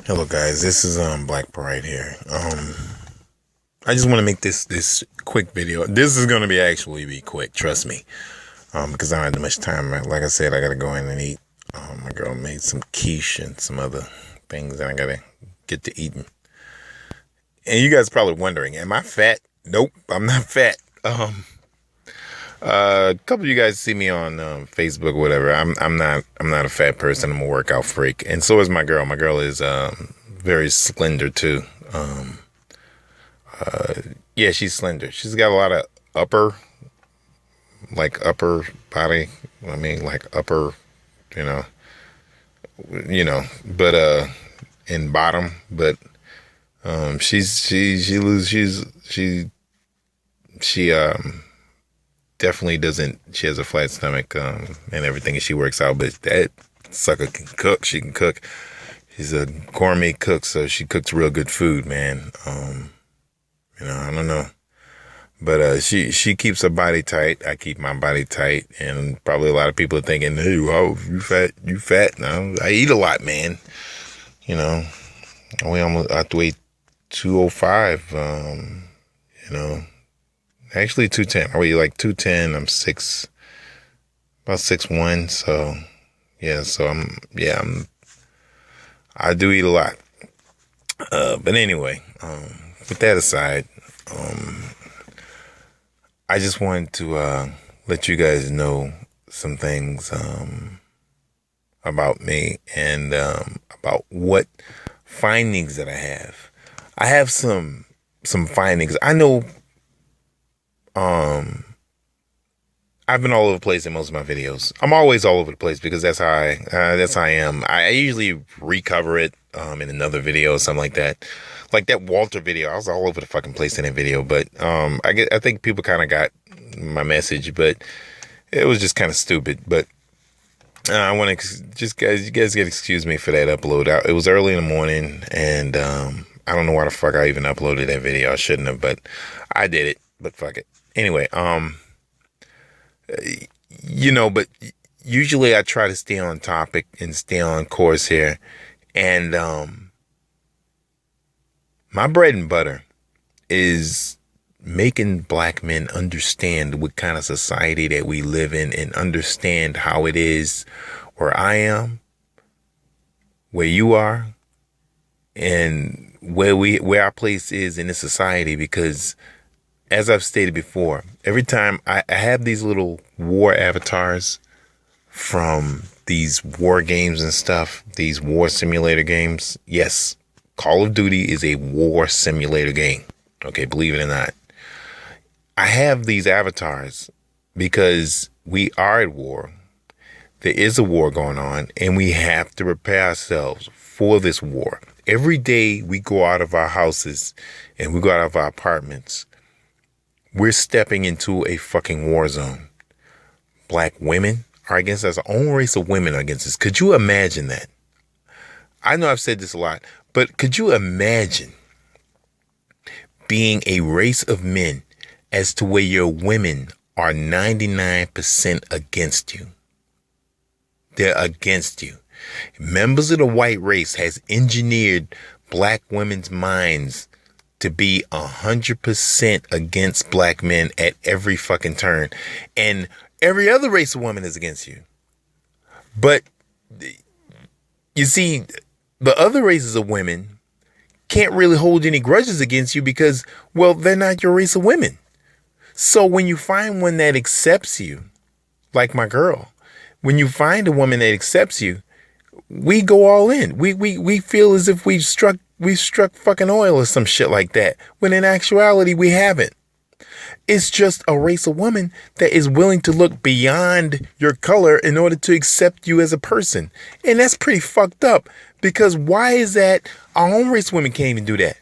Hello guys, this is Black Pride here. I just want to make this quick video. This is gonna be quick, trust me. Because I don't have that much time. Like I said, I gotta go in and eat. My girl made some quiche and some other things, and I gotta get to eating. And you guys are probably wondering, am I fat? Nope, I'm not fat. A couple of you guys see me on Facebook or whatever. I'm not a fat person. I'm a workout freak, and so is my girl. My girl is very slender too. Yeah, she's slender. She's got a lot of upper body. I mean, like upper, you know, but in bottom. But she definitely doesn't. She has a flat stomach and everything, and she works out. But that sucker can cook. She can cook. She's a gourmet cook, so she cooks real good food, man. I don't know. But she keeps her body tight. I keep my body tight, and probably a lot of people are thinking, "Hey, oh, you fat? You fat?" No, I eat a lot, man. You know, I have to weigh 205. You know, actually 210. I weigh like 210. I'm about 6'1". So yeah, I do eat a lot. But anyway, with that aside, I just wanted to let you guys know some things about me and about what findings that I have. I have some findings. I know I've been all over the place in most of my videos. I'm always all over the place because that's how I am. I usually recover it in another video or something like that. Like that Walter video, I was all over the fucking place in that video. But I think people kind of got my message, but it was just kind of stupid. But I want to you guys get excuse me for that upload. It was early in the morning, and I don't know why the fuck I even uploaded that video. I shouldn't have, but I did it. But fuck it. Anyway, but usually I try to stay on topic and stay on course here. And my bread and butter is making black men understand what kind of society that we live in and understand how it is where I am, where you are, and where our place is in this society. Because as I've stated before, every time I have these little war avatars from these war games and stuff, these war simulator games. Yes, Call of Duty is a war simulator game. Okay, believe it or not. I have these avatars because we are at war. There is a war going on, and we have to prepare ourselves for this war. Every day we go out of our houses and we go out of our apartments, we're stepping into a fucking war zone. Black women are against us. Our own race of women are against us. Could you imagine that? I know I've said this a lot, but could you imagine being a race of men as to where your women are 99% against you? They're against you. Members of the white race has engineered black women's minds to be 100% against black men at every fucking turn. And every other race of woman is against you. But you see, the other races of women can't really hold any grudges against you because, well, they're not your race of women. So when you find one that accepts you, like my girl, when you find a woman that accepts you, we go all in. We feel as if we've struck fucking oil or some shit like that, when in actuality we haven't. It's just a race of women that is willing to look beyond your color in order to accept you as a person. And that's pretty fucked up, because why is that our own race women can't even do that?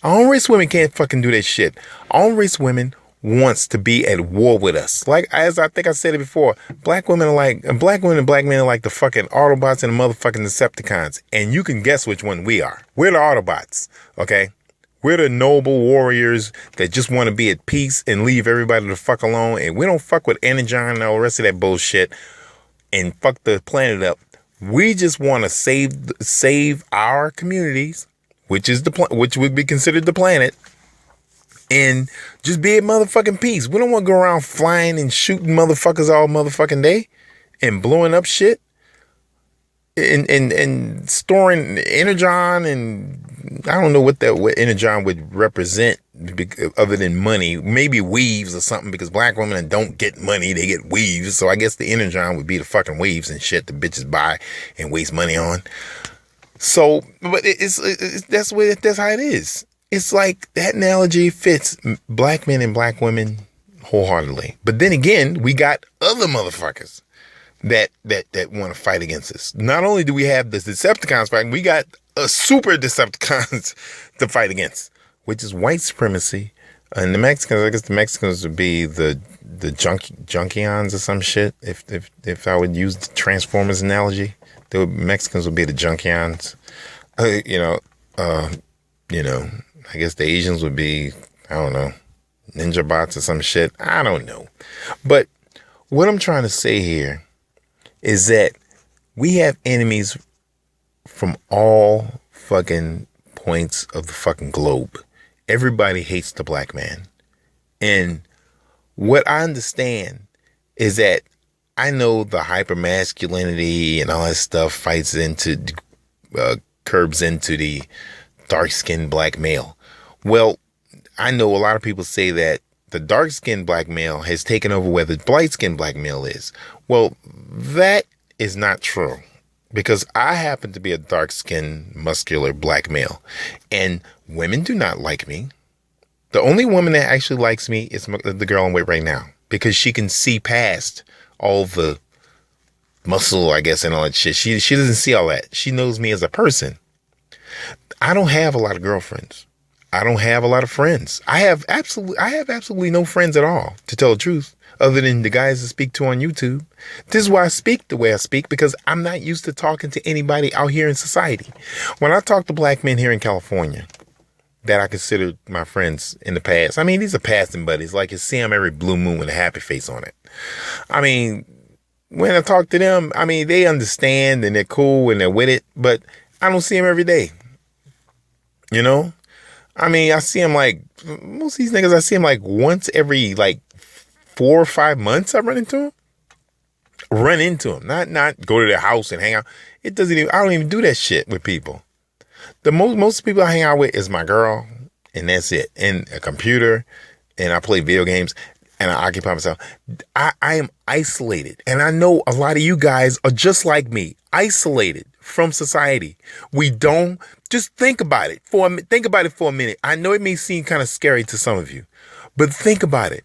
Our own race women can't fucking do that shit. Our own race women wants to be at war with us. Like, as I think I said it before, black women and black men are like the fucking Autobots and the motherfucking Decepticons. And you can guess which one we are. We're the Autobots, okay? We're the noble warriors that just want to be at peace and leave everybody the fuck alone. And we don't fuck with Energon and all the rest of that bullshit and fuck the planet up We just want to save our communities, which is which would be considered the planet, and just be at motherfucking peace. We don't want to go around flying and shooting motherfuckers all motherfucking day and blowing up shit and storing energon, and I don't know what energon would represent other than money. Maybe weaves or something, because black women don't get money, they get weaves. So I guess the energon would be the fucking weaves and shit the bitches buy and waste money on. So, but that's how it is. It's like that analogy fits black men and black women wholeheartedly. But then again, we got other motherfuckers that want to fight against us. Not only do we have the Decepticons fighting, we got a super Decepticons to fight against, which is white supremacy. And the Mexicans, I guess the Mexicans would be the Junkions or some shit. If I would use the Transformers analogy, Mexicans would be the Junkions. I guess the Asians would be, I don't know, ninja bots or some shit. I don't know. But what I'm trying to say here is that we have enemies from all fucking points of the fucking globe. Everybody hates the black man. And what I understand is that I know the hypermasculinity and all that stuff curbs into the dark-skinned black male. Well, I know a lot of people say that the dark-skinned black male has taken over where the light-skinned black male is. Well, that is not true, because I happen to be a dark-skinned, muscular black male, and women do not like me. The only woman that actually likes me is the girl I'm with right now, because she can see past all the muscle, I guess, and all that shit. She doesn't see all that. She knows me as a person. I don't have a lot of girlfriends. I don't have a lot of friends. I have absolutely no friends at all, to tell the truth, other than the guys I speak to on YouTube. This is why I speak the way I speak, because I'm not used to talking to anybody out here in society. When I talk to black men here in California that I considered my friends in the past, I mean, these are passing buddies. Like, you see them every blue moon with a happy face on it. I mean, when I talk to them, I mean, they understand and they're cool and they're with it, but I don't see them every day. You know? I mean, I see him like, most of these niggas, I see him like once every like 4 or 5 months. I run into him. Not go to their house and hang out. I don't even do that shit with people. The most people I hang out with is my girl, and that's it. And a computer, and I play video games, and I occupy myself. I am isolated. And I know a lot of you guys are just like me, isolated from society. We don't. Just think about it for a minute. I know it may seem kind of scary to some of you, but think about it.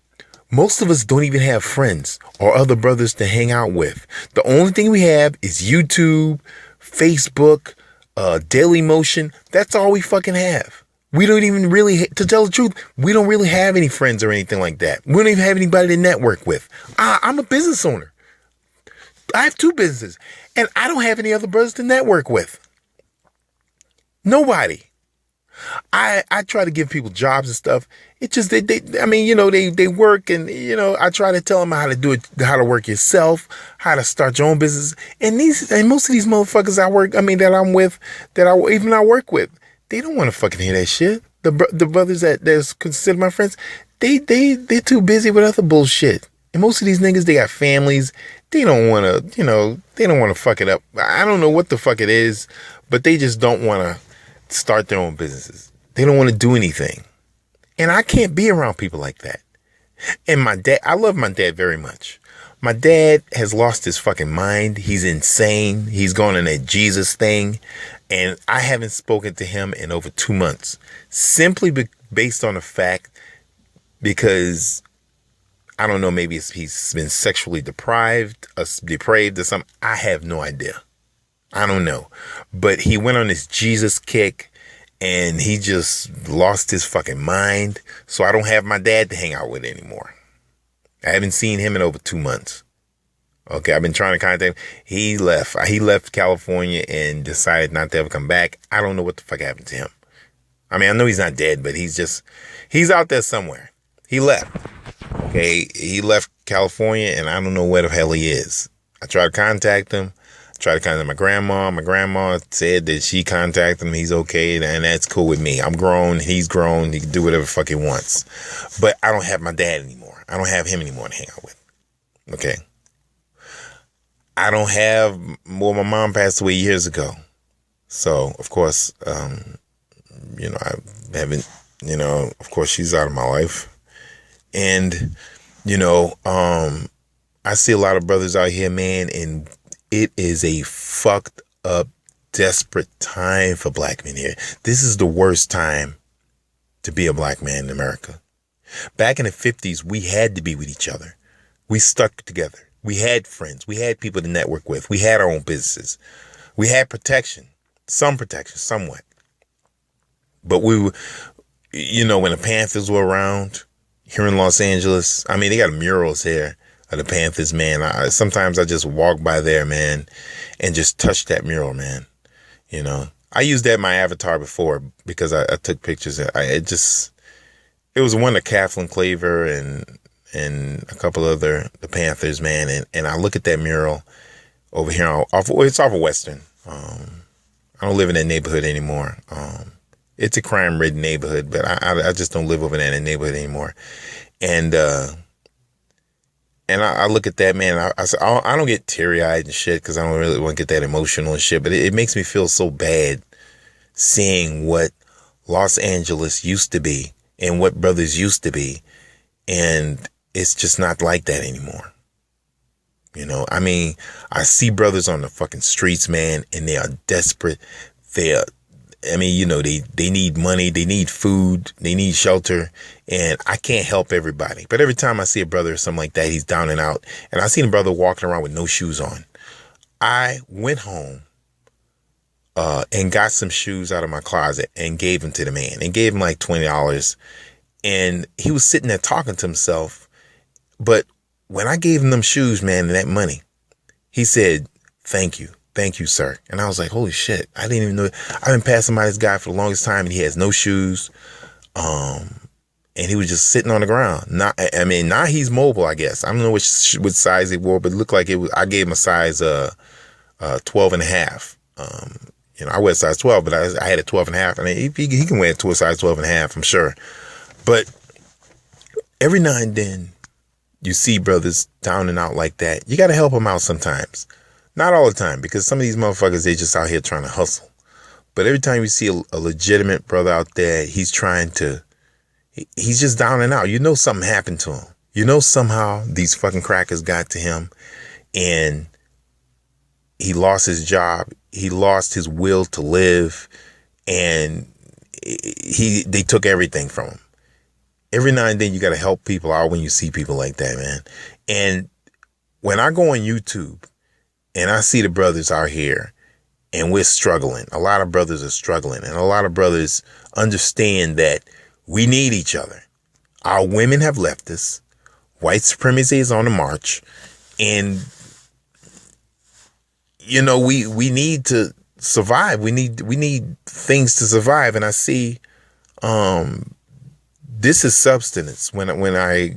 Most of us don't even have friends or other brothers to hang out with. The only thing we have is YouTube, Facebook, Dailymotion. That's all we fucking have. We don't even really, to tell the truth, we don't really have any friends or anything like that. We don't even have anybody to network with. I'm a business owner. I have 2 businesses, and I don't have any other brothers to network with. Nobody. I try to give people jobs and stuff. It's just they work, and I try to tell them how to do it, how to work yourself, how to start your own business. And most of these motherfuckers that I'm with, that I work with, they don't want to fucking hear that shit. The brothers that's considered my friends, they're too busy with other bullshit. And most of these niggas, they got families. They don't want to, they don't want to fuck it up. I don't know what the fuck it is, but they just don't want to start their own businesses. They don't want to do anything. And I can't be around people like that. And my dad, I love my dad very much. My dad has lost his fucking mind. He's insane. He's gone on that Jesus thing. And I haven't spoken to him in over 2 months. Simply based on the fact, because I don't know, maybe he's been sexually depraved or something. I have no idea. I don't know. But he went on this Jesus kick, and he just lost his fucking mind. So I don't have my dad to hang out with anymore. I haven't seen him in over 2 months. Okay, I've been trying to contact him. He left California and decided not to ever come back. I don't know what the fuck happened to him. I mean, I know he's not dead, but he's out there somewhere. He left. Okay, he left California, and I don't know where the hell he is. I tried to contact him. Try to contact my grandma. My grandma said that she contacted him. He's okay, and that's cool with me. I'm grown. He's grown. He can do whatever the fuck he wants. But I don't have my dad anymore. I don't have him anymore to hang out with. Okay. I don't have, well, my mom passed away years ago. So, of course, I haven't, of course, she's out of my life. And, I see a lot of brothers out here, man, and it is a fucked up, desperate time for black men here. This is the worst time to be a black man in America. Back in the 50s, we had to be with each other. We stuck together. We had friends. We had people to network with. We had our own businesses. We had protection. Some protection, somewhat. But we were, when the Panthers were around here in Los Angeles, I mean, they got murals here of the Panthers, man. Sometimes I just walk by there, man, and just touch that mural, man. I used that in my avatar before because I took pictures. It was one of Kathleen Claver and a couple other the Panthers, man. And I look at that mural over here. It's off of Western. I don't live in that neighborhood anymore. It's a crime-ridden neighborhood, but I just don't live over there in that neighborhood anymore. And I look at that, man. I don't get teary-eyed and shit because I don't really want to get that emotional and shit. But it makes me feel so bad seeing what Los Angeles used to be and what brothers used to be. And it's just not like that anymore. I mean, I see brothers on the fucking streets, man, and they are desperate. They need money, they need food, they need shelter, and I can't help everybody. But every time I see a brother or something like that, he's down and out. And I seen a brother walking around with no shoes on. I went home and got some shoes out of my closet and gave them to the man and gave him like $20. And he was sitting there talking to himself. But when I gave him them shoes, man, and that money, he said, "Thank you. Thank you, sir." And I was like, holy shit. I didn't even know. I've been passing by this guy for the longest time and he has no shoes. And he was just sitting on the ground. Now he's mobile, I guess. I don't know which size he wore, but it looked like it was, I gave him a size 12 and a half. I wear a size 12, but I had a 12 and a half. And he can wear it to a size 12 and a half, I'm sure. But every now and then you see brothers down and out like that. You got to help them out sometimes. Not all the time, because some of these motherfuckers, they just out here trying to hustle. But every time you see a legitimate brother out there, he's just down and out. Something happened to him. Somehow these fucking crackers got to him and he lost his job. He lost his will to live and they took everything from him. Every now and then you got to help people out when you see people like that, man. And when I go on YouTube and I see the brothers out here and we're struggling, a lot of brothers are struggling and a lot of brothers understand that we need each other. Our women have left us. White supremacy is on the march. And, we need to survive. We need things to survive. And I see, this is substance. When I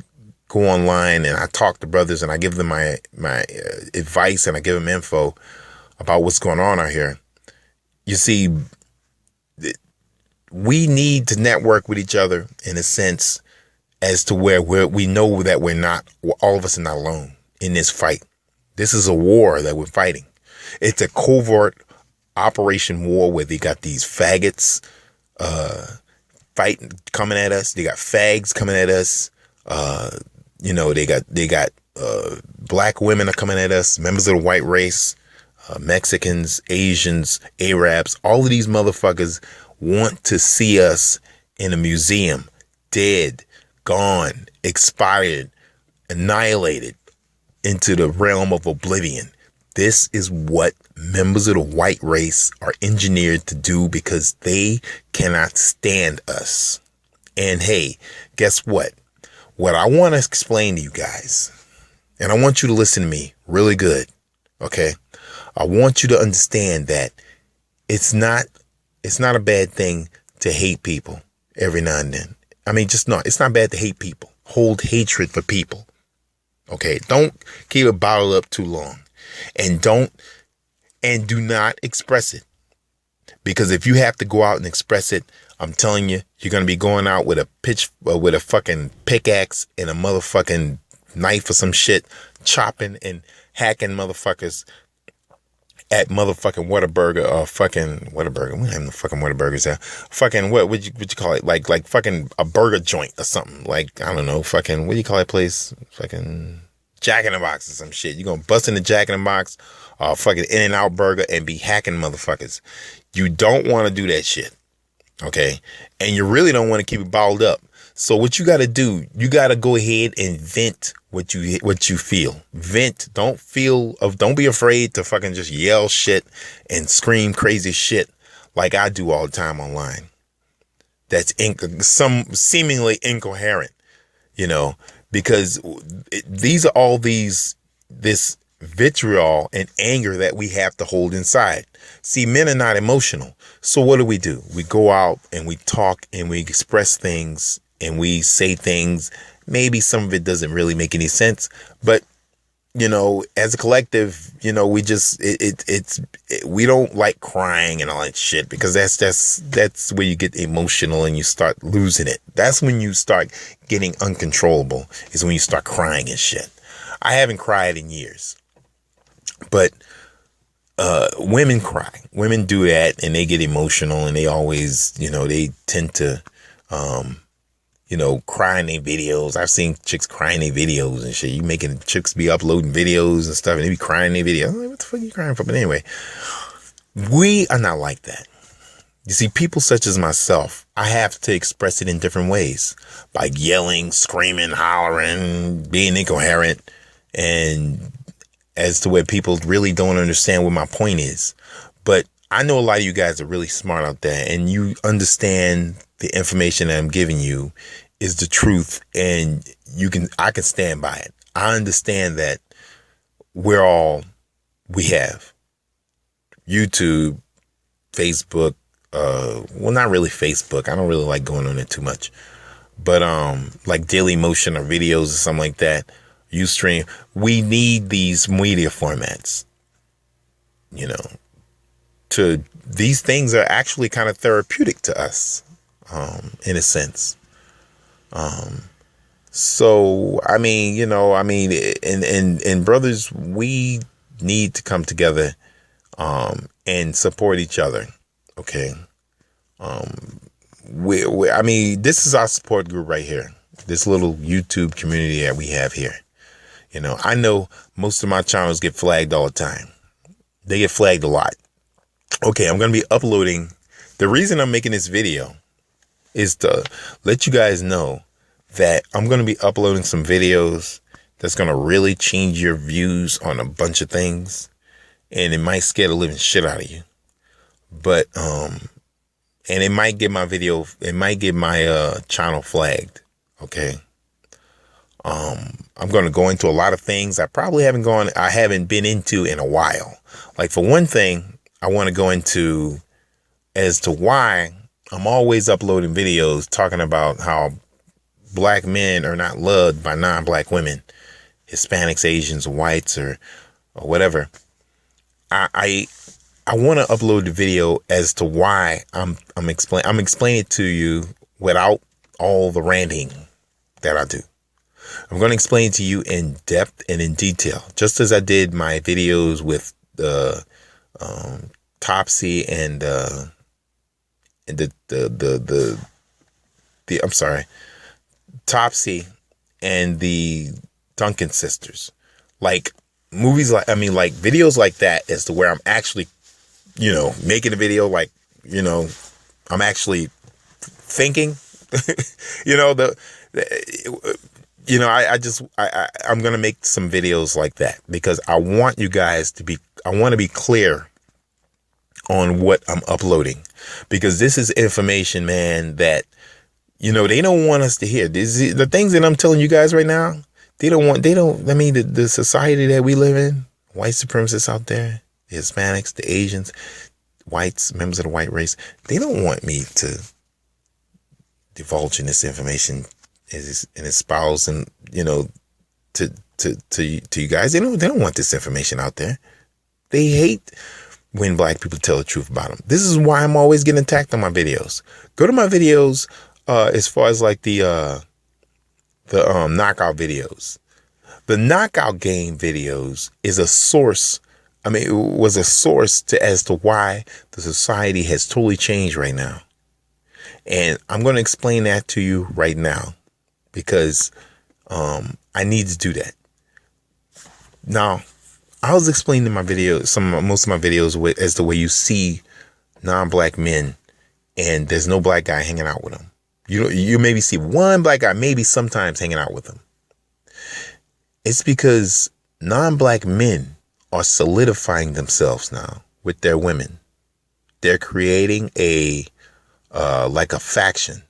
go online and I talk to brothers and I give them my advice and I give them info about what's going on out here. You see, we need to network with each other in a sense as to where we know that all of us are not alone in this fight. This is a war that we're fighting. It's a covert operation war where they got these faggots fighting, coming at us. They got fags coming at us. They got black women are coming at us, members of the white race, Mexicans, Asians, Arabs. All of these motherfuckers want to see us in a museum, dead, gone, expired, annihilated into the realm of oblivion. This is what members of the white race are engineered to do because they cannot stand us. And hey, guess what? What I want to explain to you guys, and I want you to listen to me really good, okay? I want you to understand that it's not a bad thing to hate people every now and then. It's not bad to hate people. Hold hatred for people. Okay, don't keep it bottled up too long. And don't and do not express it. Because if you have to go out and express it, I'm telling you, you're going to be going out with with a fucking pickaxe and a motherfucking knife or some shit, chopping and hacking motherfuckers at motherfucking Whataburger or fucking Whataburger. We have no fucking Whataburgers there. Fucking what would you call it? Like fucking a burger joint or something. Like, I don't know, fucking what do you call that place? Fucking Jack in the Box or some shit. You're gonna bust in the Jack in the Box or fucking In-N-Out Burger and be hacking motherfuckers. You don't want to do that shit. Okay? And you really don't want to keep it bottled up. So what you got to do, you got to go ahead and vent what you feel. Vent. Don't be afraid to fucking just yell shit and scream crazy shit like I do all the time online. That's some seemingly incoherent, because these are all this vitriol and anger that we have to hold inside. See, men are not emotional. So what do? We go out and we talk and we express things and we say things. Maybe some of it doesn't really make any sense, but as a collective, we just, we don't like crying and all that shit, because that's where you get emotional and you start losing it. That's when you start getting uncontrollable, is when you start crying and shit. I haven't cried in years, but women cry. Women do that and they get emotional, and they always, they tend to, cry in their videos. I've seen chicks cry in their videos and shit. You making chicks be uploading videos and stuff, and they be crying in their videos. I'm like, what the fuck are you crying for? But anyway, we are not like that. You see, people such as myself, I have to express it in different ways, by yelling, screaming, hollering, being incoherent, and as to where people really don't understand what my point is. But I know a lot of you guys are really smart out there, and you understand the information that I'm giving you is the truth, and I can stand by it. I understand that we have YouTube, Facebook, well, not really Facebook. I don't really like going on it too much, but like Daily Motion or videos or something like that, Ustream. We need these media formats, these things are actually kind of therapeutic to us, in a sense. So, and brothers, we need to come together, and support each other. Okay. This is our support group right here. This little YouTube community that we have here. I know most of my channels get flagged all the time. They get flagged a lot. Okay, I'm going to be uploading. The reason I'm making this video is to let you guys know that I'm going to be uploading some videos that's going to really change your views on a bunch of things. And it might scare the living shit out of you. But, and it might get my channel flagged. Okay. I'm going to go into a lot of things I haven't been into in a while. Like, for one thing, I want to go into as to why I'm always uploading videos talking about how black men are not loved by non-black women, Hispanics, Asians, whites, or whatever. I want to upload the video as to why I'm explaining it to you without all the ranting that I do. I'm going to explain to you in depth and in detail, just as I did my videos with Topsy and Topsy and the Duncan sisters. Like videos like that, as to where I'm actually, making a video, like, I'm actually thinking, I'm going to make some videos like that, because I want you guys to be clear on what I'm uploading, because this is information, man, that, they don't want us to hear. The things that I'm telling you guys right now, the society that we live in, white supremacists out there, the Hispanics, the Asians, whites, members of the white race, they don't want me to divulge in this information and espouse and, to you guys. They don't want this information out there. They hate when black people tell the truth about them. This is why I'm always getting attacked on my videos. Go to my videos as far as like the knockout videos. The knockout game videos is a source. I mean, it was a source as to why the society has totally changed right now. And I'm going to explain that to you right now because I need to do that. Now, I was explaining in my videos, most of my videos as the way you see non-black men and there's no black guy hanging out with them. You maybe see one black guy, maybe sometimes hanging out with them. It's because non-black men are solidifying themselves now with their women. They're creating like a faction,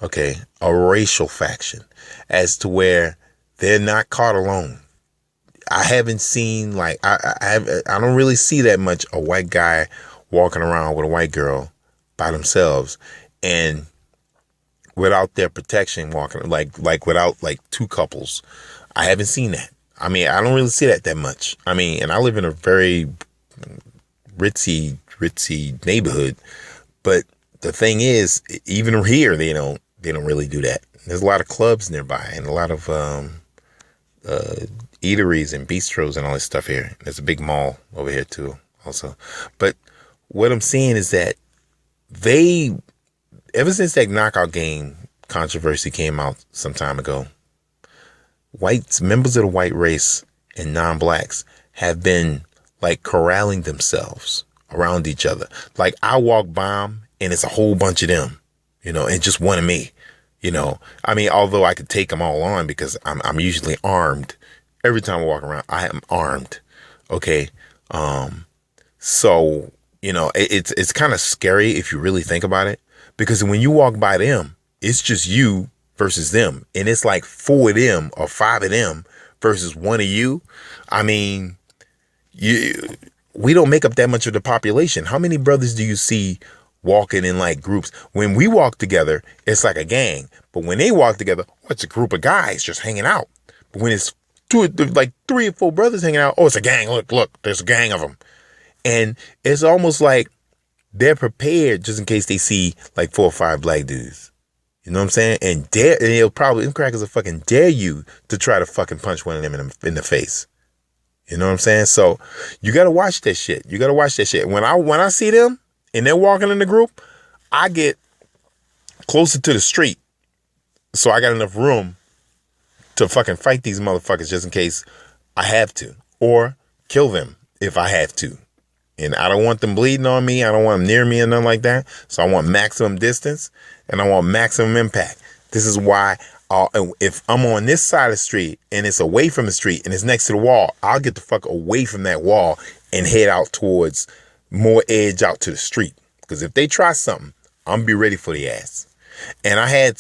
okay, a racial faction, as to where they're not caught alone. I haven't seen I don't really see that much a white guy walking around with a white girl by themselves and without their protection walking like without like two couples. I haven't seen that. I mean, I don't really see that much. I mean, and I live in a very ritzy neighborhood, but the thing is, even here they don't really do that. There's a lot of clubs nearby and a lot of eateries and bistros and all this stuff here. There's a big mall over here too also. But what I'm seeing is that ever since that knockout game controversy came out some time ago, members of the white race and non-blacks have been like corralling themselves around each other. Like I walk by them and it's a whole bunch of them, and just one of me, I mean, although I could take them all on because I'm usually armed. Every time I walk around, I am armed. Okay. So, it's kind of scary if you really think about it, because when you walk by them, it's just you versus them. And it's like 4 of them or 5 of them versus 1 of you. I mean, we don't make up that much of the population. How many brothers do you see walking in like groups? When we walk together, it's like a gang. But when they walk together, it's a group of guys just hanging out. But when it's 3 or 4 brothers hanging out, it's a gang. Look, there's a gang of them. And it's almost like they're prepared just in case they see like 4 or 5 black dudes. You know what I'm saying? And they'll probably, them crackers will fucking dare you to try to fucking punch one of them in the face. You know what I'm saying? So you got to watch that shit. You got to watch that shit. When I see them and they're walking in the group, I get closer to the street. So I got enough room to fucking fight these motherfuckers just in case I have to, or kill them if I have to. And I don't want them bleeding on me. I don't want them near me or nothing like that. So I want maximum distance and I want maximum impact. This is why if I'm on this side of the street and it's away from the street and it's next to the wall, I'll get the fuck away from that wall and head out towards more edge out to the street. Because if they try something, I'm gonna be ready for the ass. And I had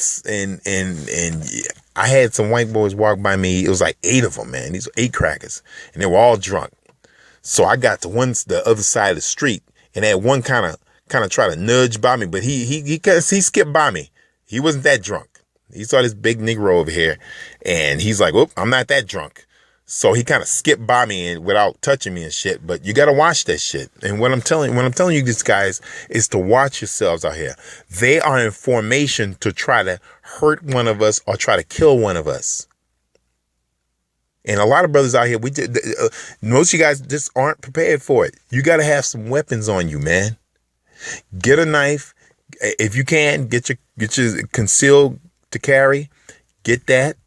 I had some white boys walk by me. It was like 8 of them, man. These were 8 crackers, and they were all drunk. So I got to the other side of the street, and that one kind of tried to nudge by me, but he skipped by me. He wasn't that drunk. He saw this big Negro over here, and he's like, "Whoop, I'm not that drunk." So he kind of skipped by me and without touching me and shit. But you got to watch that shit. And when I'm telling you these guys is to watch yourselves out here. They are in formation to try to hurt one of us or try to kill one of us. And a lot of brothers out here, most of you guys just aren't prepared for it. You got to have some weapons on you, man. Get a knife. If you can, get your concealed to carry. Get that.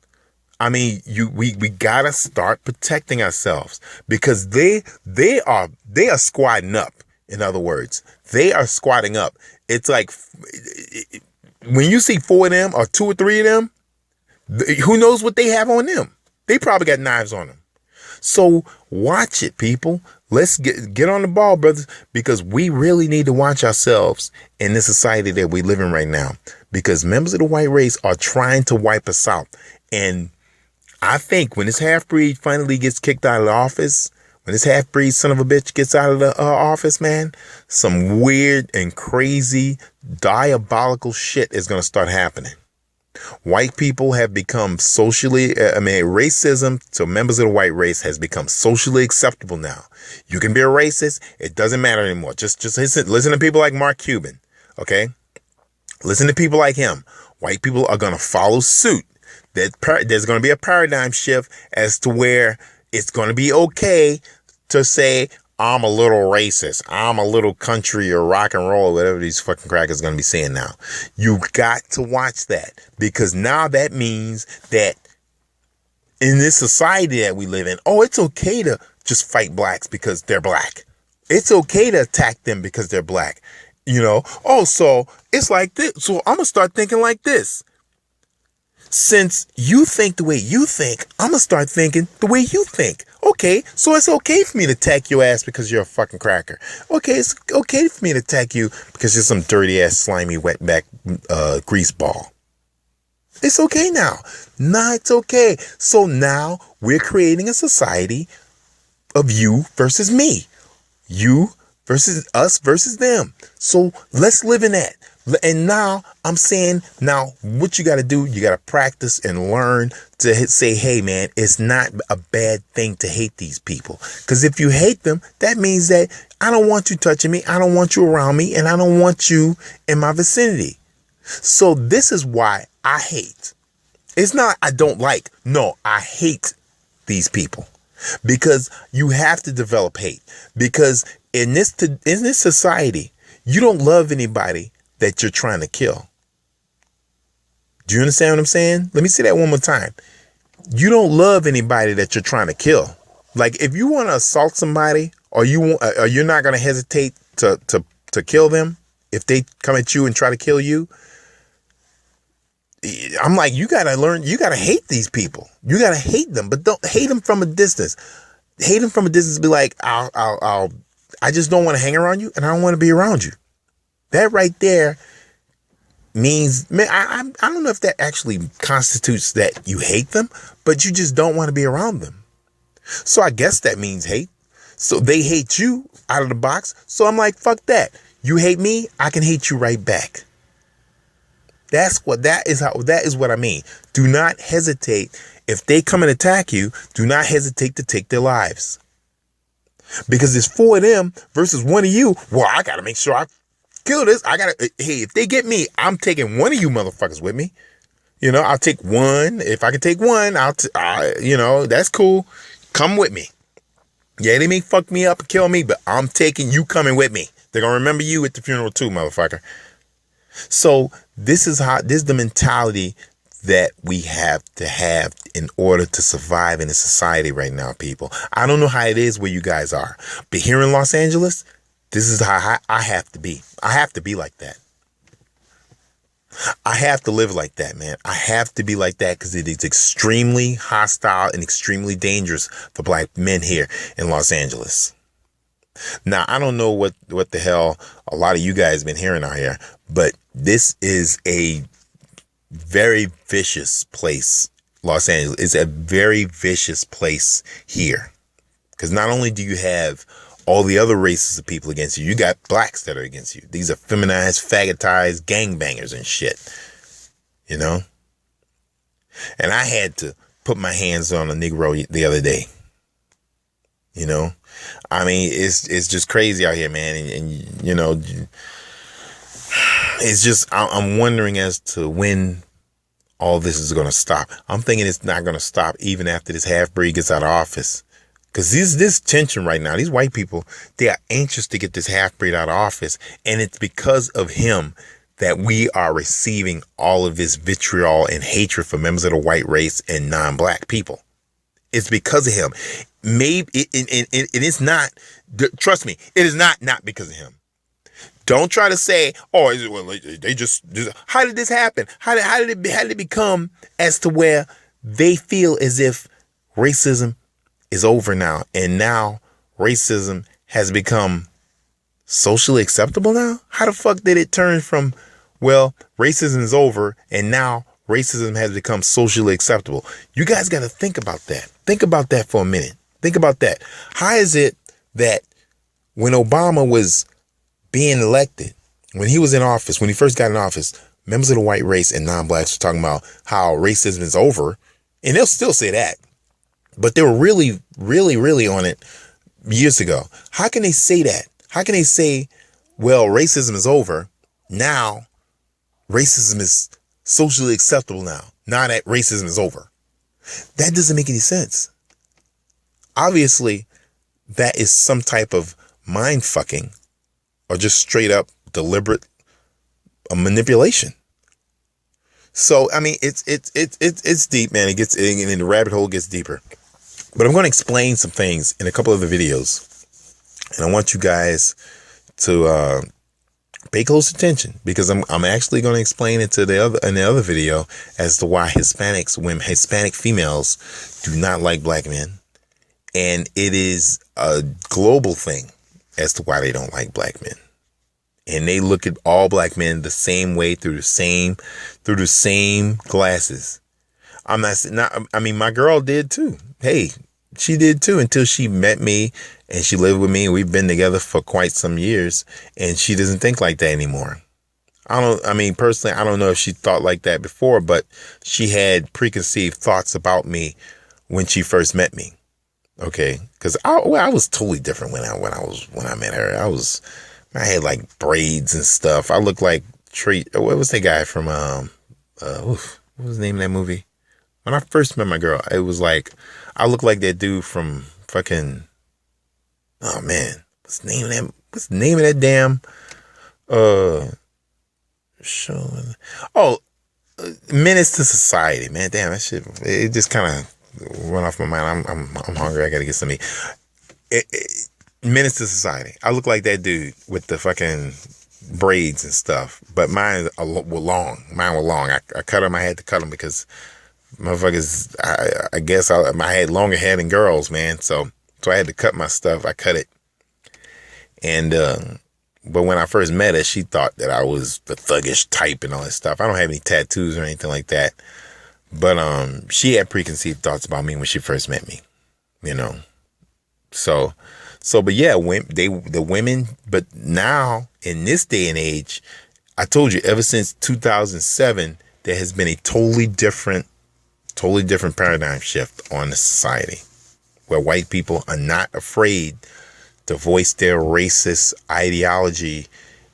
I mean, we got to start protecting ourselves because they are squatting up. In other words, they are squatting up. It's like when you see 4 of them or 2 or 3 of them, who knows what they have on them? They probably got knives on them. So watch it, people. Let's get on the ball, brothers, because we really need to watch ourselves in this society that we live in right now, because members of the white race are trying to wipe us out. And I think when this half-breed finally gets kicked out of the office, when this half-breed son of a bitch gets out of the office, man, some weird and crazy diabolical shit is going to start happening. White people have become racism to members of the white race has become socially acceptable now. You can be a racist. It doesn't matter anymore. Just listen to people like Mark Cuban. Okay. Listen to people like him. White people are going to follow suit. There's going to be a paradigm shift as to where it's going to be okay to say, I'm a little racist. I'm a little country or rock and roll, whatever these fucking crackers are going to be saying now. You got to watch that, because now that means that in this society that we live in, it's okay to just fight blacks because they're black. It's okay to attack them because they're black. So it's like this. So I'm going to start thinking like this. Since you think the way you think, I'm going to start thinking the way you think. Okay, so it's okay for me to attack your ass because you're a fucking cracker. Okay, it's okay for me to attack you because you're some dirty ass, slimy, wetback grease ball. It's okay now. Nah, it's okay. So now we're creating a society of you versus me. You versus us versus them. So let's live in that. And now I'm saying, what you got to do, you got to practice and learn to say, hey, man, it's not a bad thing to hate these people. Because if you hate them, that means that I don't want you touching me. I don't want you around me. And I don't want you in my vicinity. So this is why I hate. It's not I don't like. No, I hate these people. Because you have to develop hate. Because in this society, you don't love anybody that you're trying to kill. Do you understand what I'm saying? Let me say that one more time. You don't love anybody that you're trying to kill. Like if you want to assault somebody, or you're not going to hesitate to kill them if they come at you and try to kill you. I'm like, you got to learn, you got to hate these people. You got to hate them, but don't hate them from a distance. Hate them from a distance. Be like, I just don't want to hang around you, and I don't want to be around you. That right there means, man, I don't know if that actually constitutes that you hate them, but you just don't want to be around them. So I guess that means hate. So they hate you out of the box. So I'm like, fuck that. You hate me, I can hate you right back. That is what I mean. Do not hesitate. If they come and attack you, do not hesitate to take their lives. Because it's 4 of them versus 1 of you. Well, I got to make sure I kill this. Hey, if they get me, I'm taking 1 of you motherfuckers with me. I'll take 1. If I can take 1, that's cool. Come with me. Yeah, they may fuck me up and kill me, but I'm taking you coming with me. They're going to remember you at the funeral too, motherfucker. So this is the mentality that we have to have in order to survive in a society right now, people. I don't know how it is where you guys are, but here in Los Angeles, this is how I have to be. I have to be like that. I have to live like that, man. I have to be like that because it is extremely hostile and extremely dangerous for black men here in Los Angeles. Now, I don't know what the hell a lot of you guys have been hearing out here, but this is a very vicious place. Los Angeles is a very vicious place here. Because not only do you have all the other races of people against you, you got blacks that are against you. These are feminized, faggotized gangbangers and shit. And I had to put my hands on a Negro the other day. I mean, it's just crazy out here, man. And it's just, I'm wondering as to when all this is going to stop. I'm thinking it's not going to stop even after this half-breed gets out of office. Because this tension right now, these white people, they are anxious to get this half-breed out of office. And it's because of him that we are receiving all of this vitriol and hatred for members of the white race and non-black people. It's because of him. Maybe it is not, trust me, it is not because of him. Don't try to say, they just how did this happen? How did it become as to where they feel as if racism is over now, and now racism has become socially acceptable now? How the fuck did it turn from, racism is over and now racism has become socially acceptable? You guys got to think about that. Think about that for a minute. Think about that. How is it that when Obama was being elected, when he was in office, when he first got in office, members of the white race and non-blacks were talking about how racism is over, and they'll still say that, but they were really, really, really on it years ago. How can they say that? How can they say, well, racism is over now? Racism is socially acceptable now that racism is over. That doesn't make any sense. Obviously, that is some type of mind fucking or just straight up deliberate manipulation. So, I mean, it's deep, man. It gets, and the rabbit hole gets deeper. But I'm going to explain some things in a couple of the videos, and I want you guys to pay close attention, because I'm actually going to explain it in the other video as to why Hispanic females do not like black men, and it is a global thing as to why they don't like black men. And they look at all black men the same way, through the same glasses. I mean, my girl did too. Hey, she did too, until she met me and she lived with me, and we've been together for quite some years, and she doesn't think like that anymore. Personally, I don't know if she thought like that before, but she had preconceived thoughts about me when she first met me. Okay. Cause I was totally different when I met her. I had like braids and stuff. I looked like what was that guy from, what was the name of that movie? When I first met my girl, it was like, I looked like that dude from fucking, oh man, what's the name of that damn, show? Oh, Menace to Society, man. Damn, that shit, it just kind of went off my mind. I'm hungry. I gotta get some meat. Menace to Society. I look like that dude with the fucking braids and stuff, but mine were long. I cut them. I had to cut them because motherfuckers, I guess I had longer hair than girls, man. So I had to cut my stuff. I cut it. And, but when I first met her, she thought that I was the thuggish type and all that stuff. I don't have any tattoos or anything like that. But, she had preconceived thoughts about me when she first met me, you know? But yeah, the women, but now in this day and age, I told you, ever since 2007, there has been a totally different paradigm shift on the society, where white people are not afraid to voice their racist ideology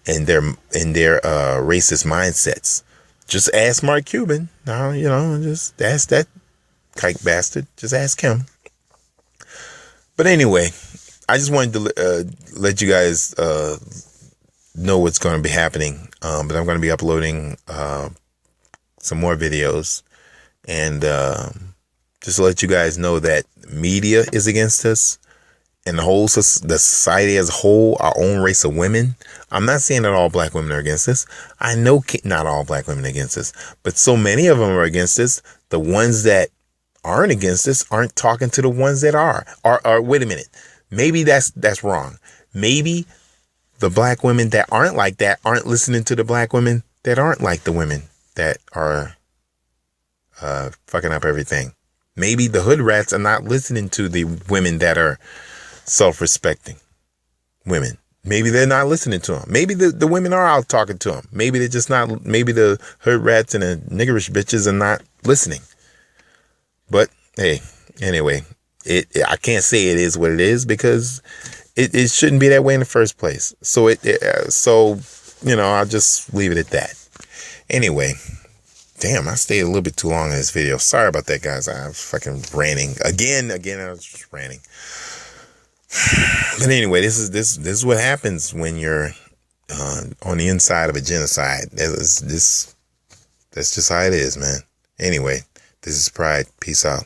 and their racist mindsets. Just ask Mark Cuban. Now, just ask that kike bastard. Just ask him. But anyway, I just wanted to let you guys know what's going to be happening. But I'm going to be uploading some more videos, and just to let you guys know that media is against us, and the society as a whole, our own race of women. I'm not saying that all black women are against us. I know not all black women are against us, but so many of them are against us. The ones that aren't against us aren't talking to the ones that are. Or wait a minute. Maybe that's wrong. Maybe the black women that aren't like that aren't listening to the black women that aren't like the women that are fucking up everything. Maybe the hood rats are not listening to the women that are self-respecting women. Maybe they're not listening to them. Maybe the women are out talking to them. Maybe they're just not. Maybe the hood rats and the niggerish bitches are not listening. But hey, anyway, I can't say it is what it is, because it shouldn't be that way in the first place. So I'll just leave it at that. Anyway, damn, I stayed a little bit too long in this video. Sorry about that, guys. I was fucking ranting again. I was just ranting. But anyway, this is what happens when you're on the inside of a genocide. That's just how it is, man. Anyway, this is Pride. Peace out.